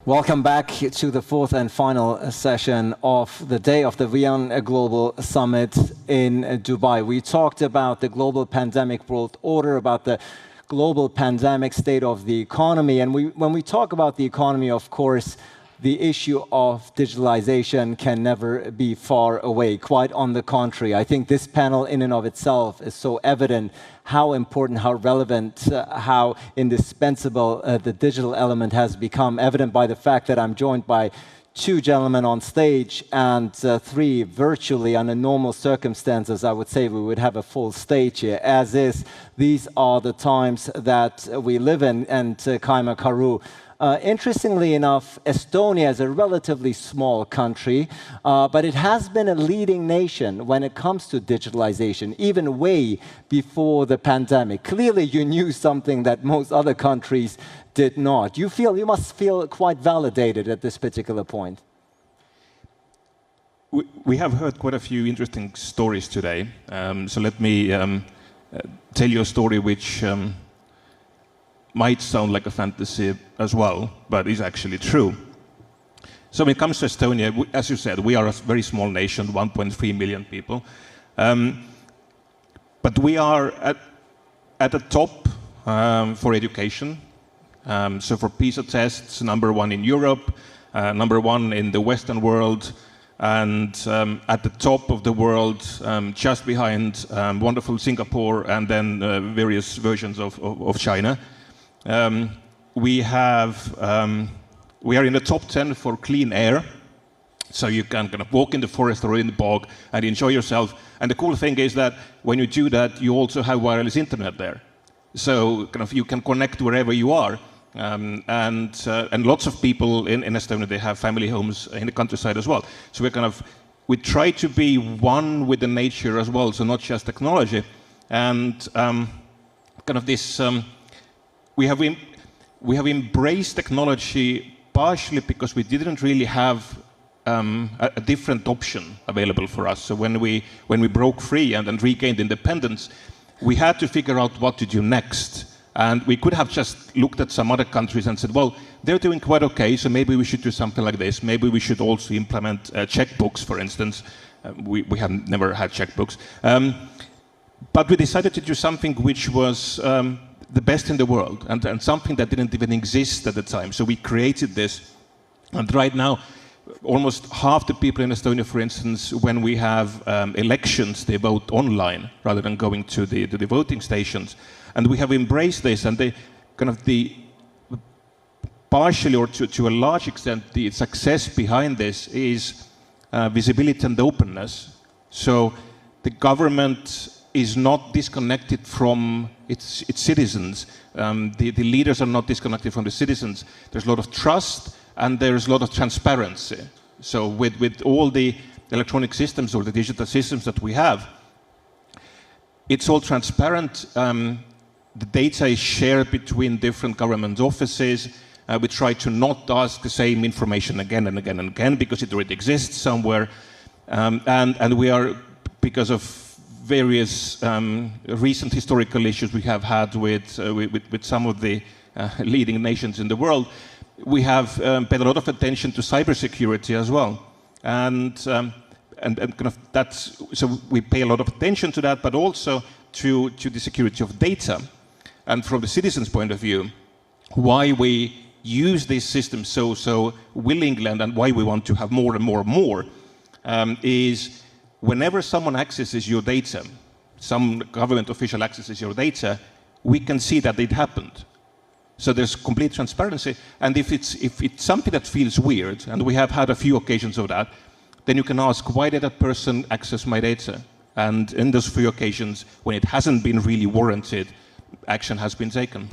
Welcome back to the fourth and final session of the day of the WION Global Summit in Dubai. We talked about the global pandemic world order, about the global pandemic state of the economy. And when we talk about the economy, of course, the issue of digitalization can never be far away. Quite on the contrary. I think this panel in and of itself is so evident how important, how relevant, how indispensable the digital element has become, evident by the fact that I'm joined by two gentlemen on stage and three virtually. Under normal circumstances, I would say we would have a full stage here. As is, these are the times that we live in. And Kaimar Karu, interestingly enough, Estonia is a relatively small country, but it has been a leading nation when it comes to digitalization, even way before the pandemic. Clearly, you knew something that most other countries did not. You must feel quite validated at this particular point. We have heard quite a few interesting stories today. So let me tell you a story which might sound like a fantasy as well, but is actually true. So when it comes to Estonia, as you said, we are a very small nation, 1.3 million people. But we are at the top for education. So for PISA tests, #1 in Europe, #1 in the Western world, and at the top of the world, just behind wonderful Singapore and then various versions of China. We are in the top 10 for clean air, so you can kind of walk in the forest or in the bog and enjoy yourself. And the cool thing is that when you do that, you also have wireless internet there, so kind of you can connect wherever you are. And lots of people in Estonia, they have family homes in the countryside as well. So we try to be one with the nature as well, so not just technology. And kind of this. We have embraced technology partially because we didn't really have a different option available for us. So when we broke free and then regained independence, we had to figure out what to do next. And we could have just looked at some other countries and said, well, they're doing quite okay, so maybe we should do something like this. Maybe we should also implement checkbooks, for instance. We have never had checkbooks. But we decided to do something which was the best in the world, and something that didn't even exist at the time. So we created this, and right now, almost half the people in Estonia, for instance, when we have elections, they vote online rather than going to the voting stations. And we have embraced this, and partially or to a large extent, the success behind this is visibility and openness. So the government is not disconnected from its citizens. The leaders are not disconnected from the citizens. There's a lot of trust and there's a lot of transparency. So with all the electronic systems or the digital systems that we have, it's all transparent. The data is shared between different government offices. We try to not ask the same information again and again and again because it already exists somewhere. And we are, because of various recent historical issues we have had with some of the leading nations in the world, we have paid a lot of attention to cybersecurity as well, and kind of that's, so we pay a lot of attention to that, but also to the security of data. And from the citizens' point of view, why we use this system so willingly and why we want to have more and more and more is, whenever someone accesses your data, some government official accesses your data, we can see that it happened. So there's complete transparency, and if it's something that feels weird, and we have had a few occasions of that, then you can ask, why did that person access my data? And in those few occasions, when it hasn't been really warranted, action has been taken.